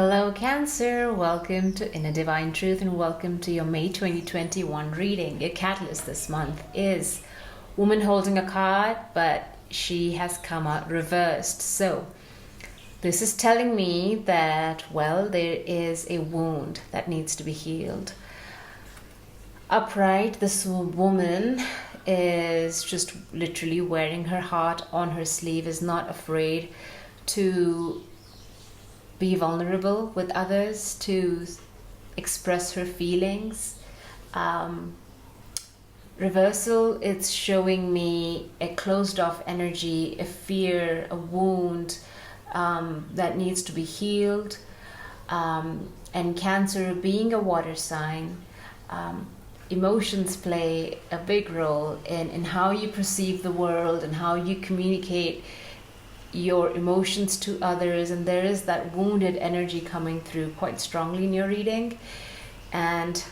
Hello Cancer, welcome to Inner Divine Truth and welcome to your May 2021 reading. Your catalyst this month is woman holding a card, but she has come out reversed. So this is telling me that, well, there is a wound that needs to be healed. Upright, this woman is just literally wearing her heart on her sleeve, is not afraid to be vulnerable with others, to express her feelings. Reversal, it's showing me a closed off energy, a fear, a wound that needs to be healed. And Cancer, being a water sign, emotions play a big role in how you perceive the world and how you communicate your emotions to others, and there is that wounded energy coming through quite strongly in your reading, and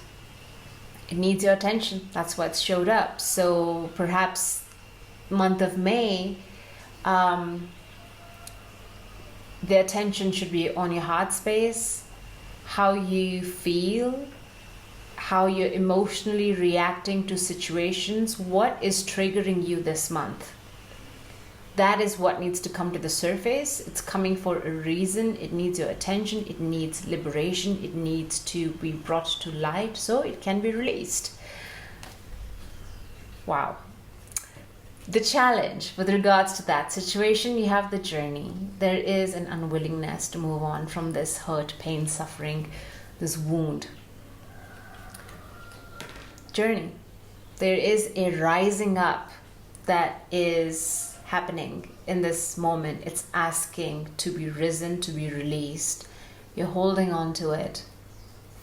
it needs your attention. That's what's showed up. So perhaps month of May, the attention should be on your heart space, how you feel, how you're emotionally reacting to situations, what is triggering you this month. That is what needs to come to the surface. It's coming for a reason. It needs your attention. It needs liberation. It needs to be brought to light so it can be released. Wow. The challenge with regards to that situation, you have the journey. There is an unwillingness to move on from this hurt, pain, suffering, this wound. Journey. There is a rising up that is happening in this moment. It's asking to be risen, to be released. You're holding on to it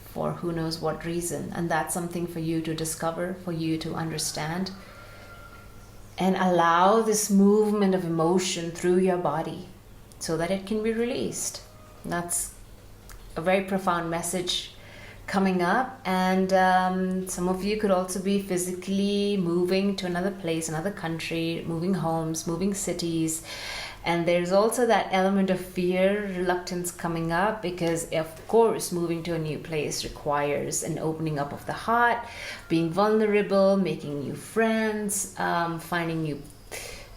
for who knows what reason, and that's something for you to discover, for you to understand, and allow this movement of emotion through your body so that it can be released. That's a very profound message coming up, and some of you could also be physically moving to another place, another country, moving homes, moving cities. And there's also that element of fear, reluctance coming up, because of course moving to a new place requires an opening up of the heart, being vulnerable, making new friends, finding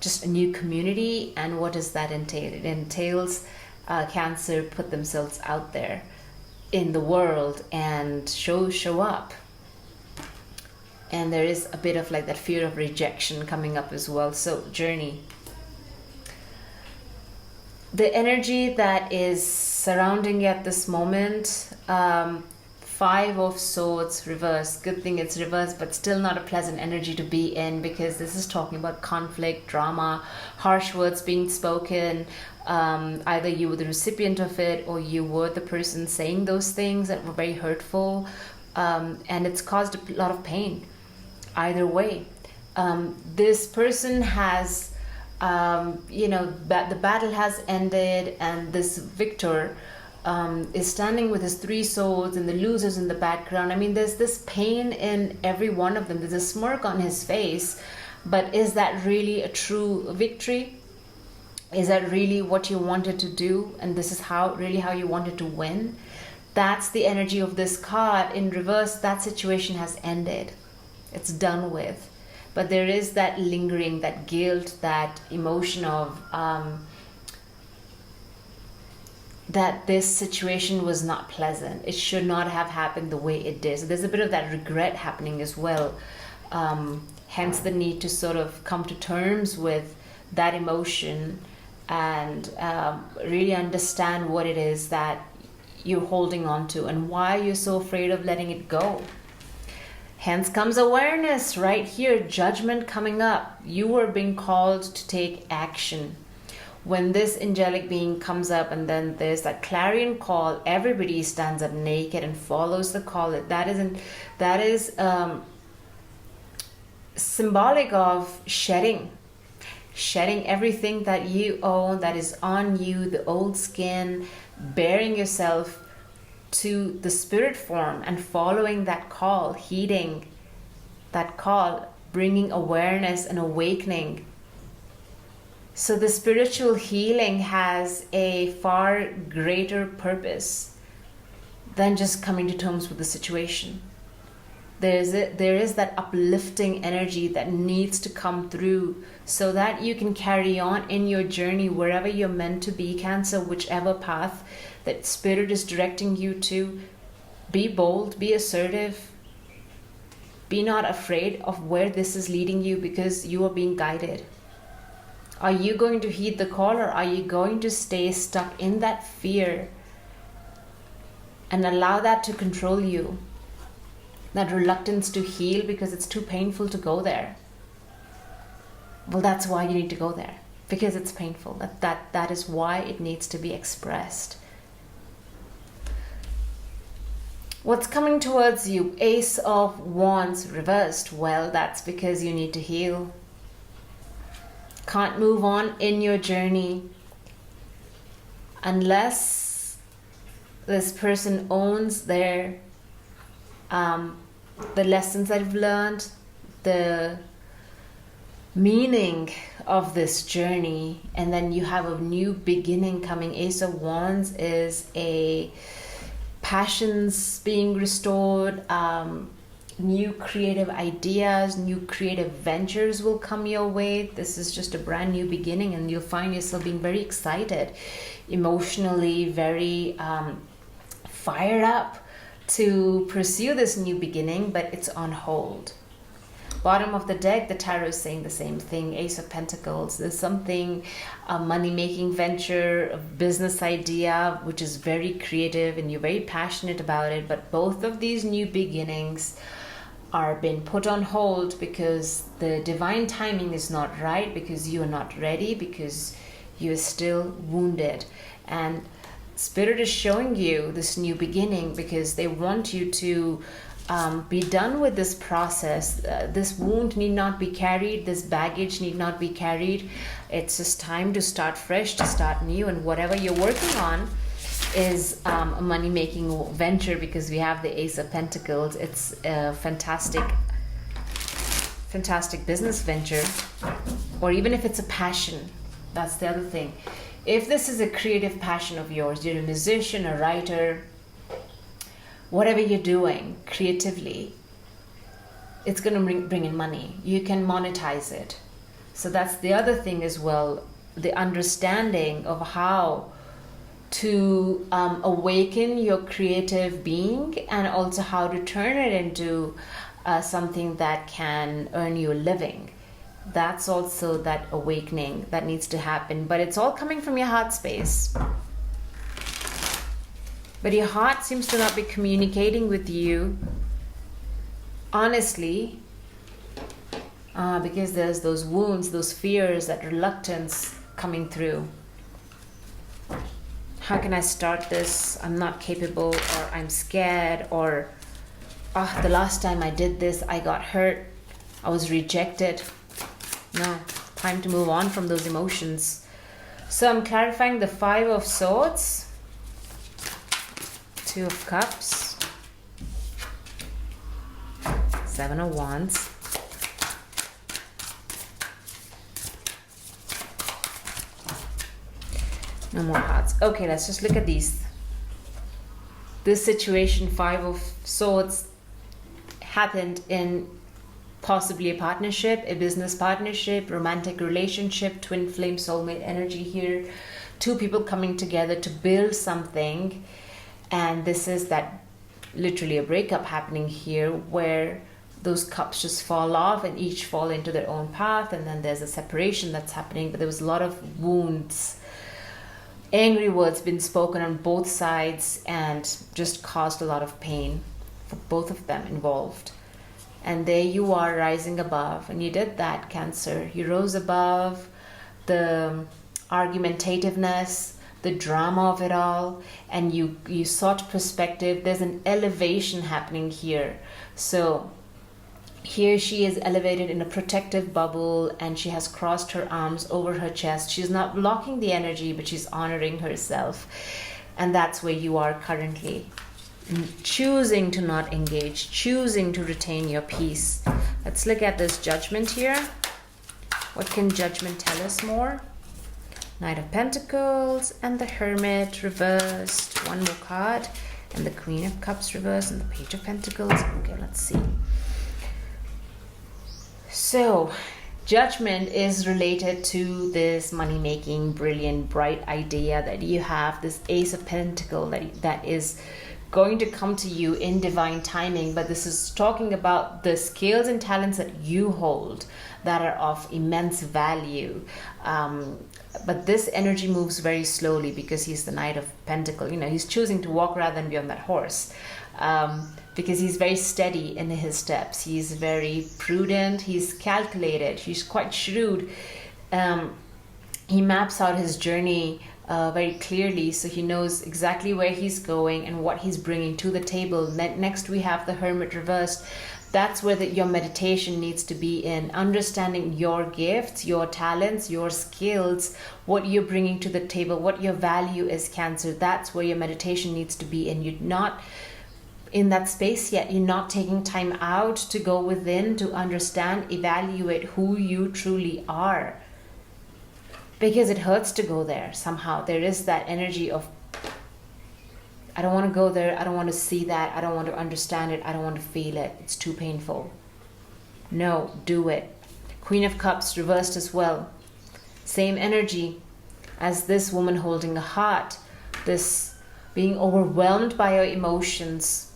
just a new community. And what does that entail? It entails Cancer put themselves out there in the world and show up. And there is a bit of like that fear of rejection coming up as well. So journey. The energy that is surrounding you at this moment, 5 of Swords reversed. Good thing it's reversed, but still not a pleasant energy to be in, because this is talking about conflict, drama, harsh words being spoken. Either you were the recipient of it or you were the person saying those things that were very hurtful, and it's caused a lot of pain. Either way, this person has the battle has ended, and this victor is standing with his 3 swords and the losers in the background. I mean, there's this pain in every one of them. There's a smirk on his face, but is that really a true victory? Is that really what you wanted to do? And this is how you wanted to win? That's the energy of this card. In reverse, that situation has ended. It's done with. But there is that lingering, that guilt, that emotion of that this situation was not pleasant. It should not have happened the way it did. So there's a bit of that regret happening as well. Hence the need to sort of come to terms with that emotion and really understand what it is that you're holding on to and why you're so afraid of letting it go. Hence comes awareness right here, judgment coming up. You are being called to take action. When this angelic being comes up and then there's that clarion call, everybody stands up naked and follows the call. That is symbolic of shedding everything that you own, that is on you, the old skin, bearing yourself to the spirit form and following that call, heeding that call, bringing awareness and awakening. So the spiritual healing has a far greater purpose than just coming to terms with the situation. There is that uplifting energy that needs to come through so that you can carry on in your journey wherever you're meant to be, Cancer, whichever path that Spirit is directing you to. Be bold, be assertive, be not afraid of where this is leading you, because you are being guided. Are you going to heed the call, or are you going to stay stuck in that fear and allow that to control you? That reluctance to heal because it's too painful to go there. Well, that's why you need to go there, because it's painful. That is why it needs to be expressed. What's coming towards you? Ace of Wands reversed. Well, that's because you need to heal. Can't move on in your journey unless this person owns their the lessons that you've learned, the meaning of this journey, and then you have a new beginning coming. Ace of Wands is a passions being restored, new creative ideas, new creative ventures will come your way. This is just a brand new beginning, and you'll find yourself being very excited, emotionally very fired up to pursue this new beginning, but it's on hold. Bottom of the deck, the tarot is saying the same thing. Ace of Pentacles. There's something, a money-making venture, a business idea, which is very creative and you're very passionate about it. But both of these new beginnings are being put on hold because the divine timing is not right, because you are not ready, because you are still wounded. And Spirit is showing you this new beginning because they want you to be done with this process. This wound need not be carried. This baggage need not be carried. It's just time to start fresh, to start new. And whatever you're working on is a money-making venture, because we have the Ace of Pentacles. It's a fantastic business venture. Or even if it's a passion, that's the other thing. If this is a creative passion of yours, you're a musician, a writer, whatever you're doing creatively, it's going to bring in money. You can monetize it. So that's the other thing as well, the understanding of how to awaken your creative being, and also how to turn it into something that can earn you a living. That's also that awakening that needs to happen, but it's all coming from your heart space. But your heart seems to not be communicating with you honestly, because there's those wounds, those fears, that reluctance coming through. How can I start this? I'm not capable, or I'm scared, or the last time I did this, I got hurt, I was rejected. No, time to move on from those emotions. So I'm clarifying the 5 of Swords, 2 of Cups, 7 of Wands, no more hearts. Okay, let's just look at these. This situation, 5 of Swords, happened in possibly a partnership, a business partnership, romantic relationship, twin flame soulmate energy here. 2 people coming together to build something. And this is that literally a breakup happening here, where those cups just fall off and each fall into their own path. And then there's a separation that's happening. But there was a lot of wounds, angry words been spoken on both sides, and just caused a lot of pain for both of them involved. And there you are rising above, and you did that, Cancer. You rose above the argumentativeness, the drama of it all, and you sought perspective. There's an elevation happening here. So here she is elevated in a protective bubble, and she has crossed her arms over her chest. She's not blocking the energy, but she's honoring herself. And that's where you are currently. Choosing to not engage, choosing to retain your peace. Let's look at this Judgment here. What can Judgment tell us more? Knight of Pentacles and the Hermit Reversed. One more card. and the Queen of Cups reversed and the Page of Pentacles. Okay, let's see. So, Judgment is related to this money-making, brilliant, bright idea that you have, this Ace of Pentacles that is going to come to you in divine timing. But this is talking about the skills and talents that you hold that are of immense value. But this energy moves very slowly because he's the Knight of Pentacles. You know, he's choosing to walk rather than be on that horse. Because he's very steady in his steps. He's very prudent. He's calculated. He's quite shrewd. He maps out his journey very clearly, so he knows exactly where he's going and what he's bringing to the table. Next, we have the Hermit Reversed. That's where your meditation needs to be in, understanding your gifts, your talents, your skills, what you're bringing to the table, what your value is, Cancer. That's where your meditation needs to be in. You're not in that space yet. You're not taking time out to go within, to understand, evaluate who you truly are. Because it hurts to go there somehow. There is that energy of, I don't want to go there, I don't want to see that, I don't want to understand it, I don't want to feel it, it's too painful. No, do it. Queen of Cups reversed as well. Same energy as this woman holding a heart. This being overwhelmed by your emotions,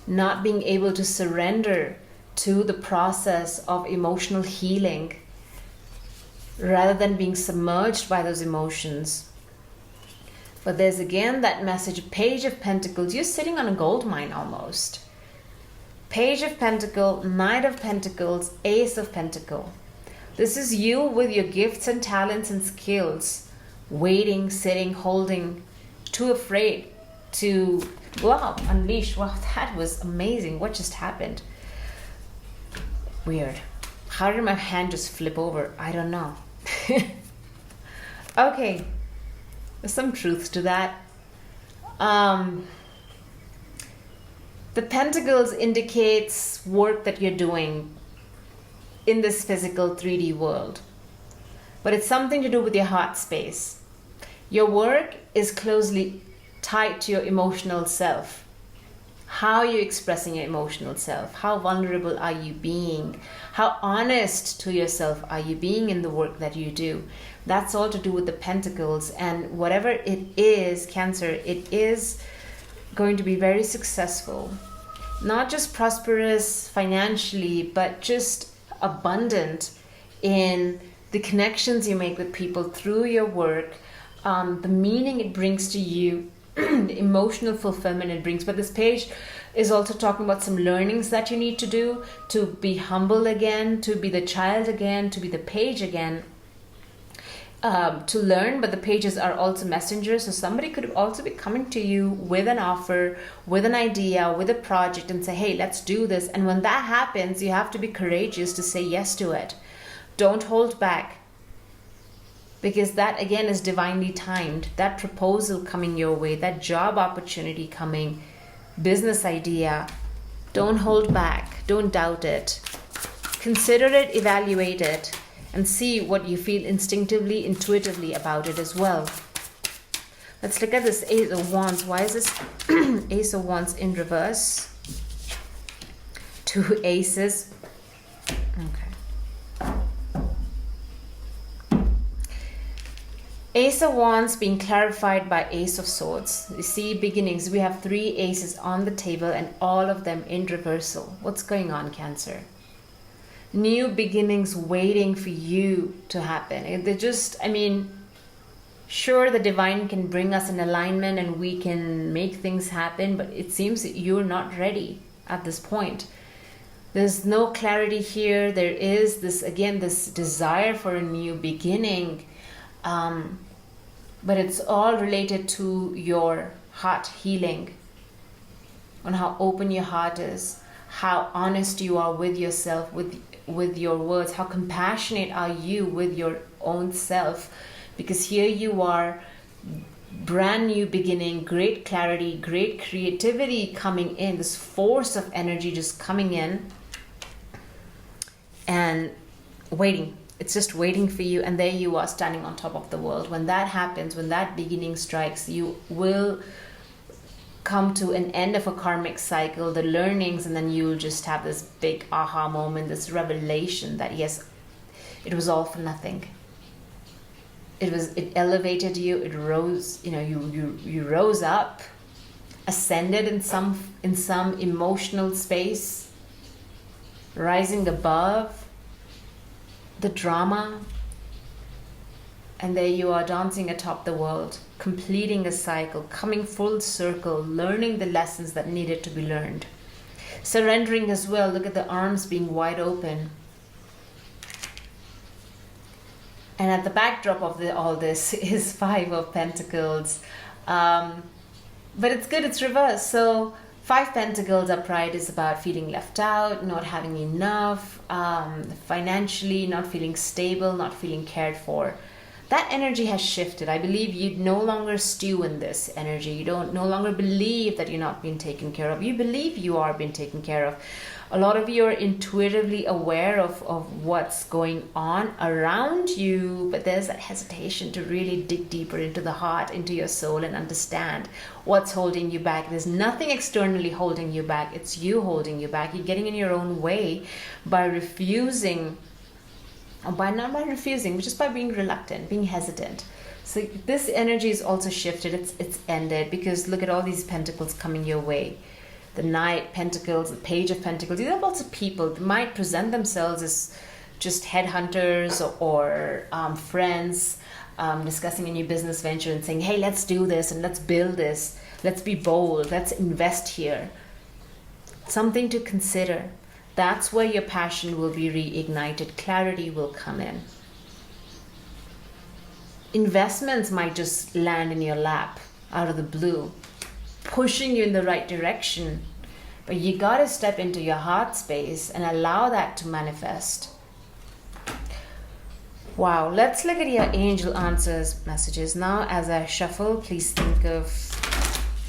not being able to surrender to the process of emotional healing, rather than being submerged by those emotions. But there's again that message, Page of Pentacles. You're sitting on a gold mine almost. Page of Pentacles, Knight of Pentacles, Ace of Pentacles. This is you with your gifts and talents and skills, waiting, sitting, holding, too afraid to, wow, unleash. Wow, that was amazing. What just happened? Weird. How did my hand just flip over? I don't know. Okay. There's some truth to that. The Pentacles indicates work that you're doing in this physical 3D world. But it's something to do with your heart space. Your work is closely tied to your emotional self. How are you expressing your emotional self? How vulnerable are you being? How honest to yourself are you being in the work that you do? That's all to do with the Pentacles. And whatever it is, Cancer, it is going to be very successful. Not just prosperous financially, but just abundant in the connections you make with people through your work, the meaning it brings to you, the emotional fulfillment it brings. But this page is also talking about some learnings that you need to do to be humble again, to be the child again, to be the page again, to learn. But the pages are also messengers, so somebody could also be coming to you with an offer, with an idea, with a project, and say, hey, let's do this. And when that happens, you have to be courageous to say yes to it. Don't hold back, because that again is divinely timed. That proposal coming your way, that job opportunity coming, business idea, don't hold back, don't doubt it. Consider it, evaluate it, and see what you feel instinctively, intuitively about it as well. Let's look at this Ace of Wands. Why is this Ace of Wands in reverse? Two aces. Okay. Ace of Wands being clarified by Ace of Swords. You see, beginnings. We have three aces on the table and all of them in reversal. What's going on, Cancer? New beginnings waiting for you to happen. They're just, I mean, sure, the divine can bring us in alignment and we can make things happen, but it seems that you're not ready at this point. There's no clarity here. There is this, again, this desire for a new beginning. But it's all related to your heart healing, on how open your heart is, how honest you are with yourself, with your words, how compassionate are you with your own self. Because here you are, brand new beginning, great clarity, great creativity coming in, this force of energy just coming in and waiting. It's just waiting for you, and there you are standing on top of the world. When that happens, when that beginning strikes, you will come to an end of a karmic cycle, the learnings, and then you'll just have this big aha moment, this revelation that yes, it was all for nothing. It elevated you, it rose, you rose up, ascended in some emotional space, rising above the drama, and there you are dancing atop the world, completing a cycle, coming full circle, learning the lessons that needed to be learned, surrendering as well. Look at the arms being wide open. And at the backdrop of all this is 5 of Pentacles. But it's good, it's reversed. So 5 Pentacles upright is about feeling left out, not having enough, financially not feeling stable, not feeling cared for. That energy has shifted. I believe you no longer stew in this energy. You no longer believe that you're not being taken care of. You believe you are being taken care of. A lot of you are intuitively aware of what's going on around you, but there's that hesitation to really dig deeper into the heart, into your soul, and understand what's holding you back. There's nothing externally holding you back. It's you holding you back. You're getting in your own way by refusing, or not by refusing, but just by being reluctant, being hesitant. So this energy is also shifted. It's ended, because look at all these pentacles coming your way. The Knight, Pentacles, the Page of Pentacles. These are lots of people that might present themselves as just headhunters or friends discussing a new business venture and saying, hey, let's do this and let's build this. Let's be bold. Let's invest here. Something to consider. That's where your passion will be reignited. Clarity will come in. Investments might just land in your lap out of the blue, pushing you in the right direction, but you got to step into your heart space and allow that to manifest. Wow, let's look at your angel answers messages now. As I shuffle, please think of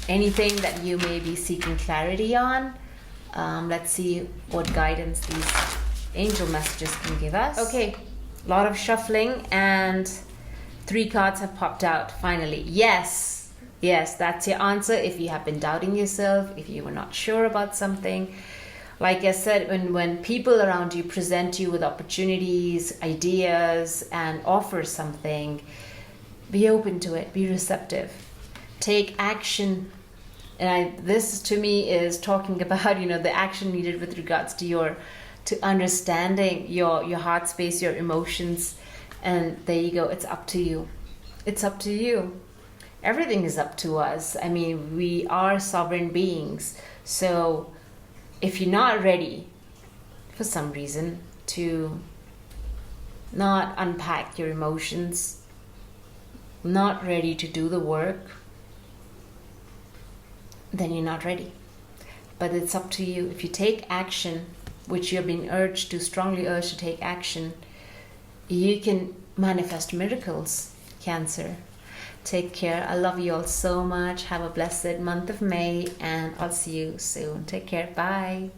anything that you may be seeking clarity on. Let's see what guidance these angel messages can give us. Okay, a lot of shuffling, and 3 cards have popped out finally. Yes, that's your answer. If you have been doubting yourself, if you were not sure about something, like I said, when people around you present you with opportunities, ideas, and offer something, be open to it, be receptive, take action. And this to me is talking about, the action needed with regards to understanding your heart space, your emotions. And there you go. It's up to you. It's up to you. Everything is up to us. I mean, we are sovereign beings. So if you're not ready for some reason to not unpack your emotions, not ready to do the work, then you're not ready. But it's up to you. If you take action, which you're being strongly urged to take action, you can manifest miracles, Cancer. Take care. I love you all so much. Have a blessed month of May, and I'll see you soon. Take care. Bye.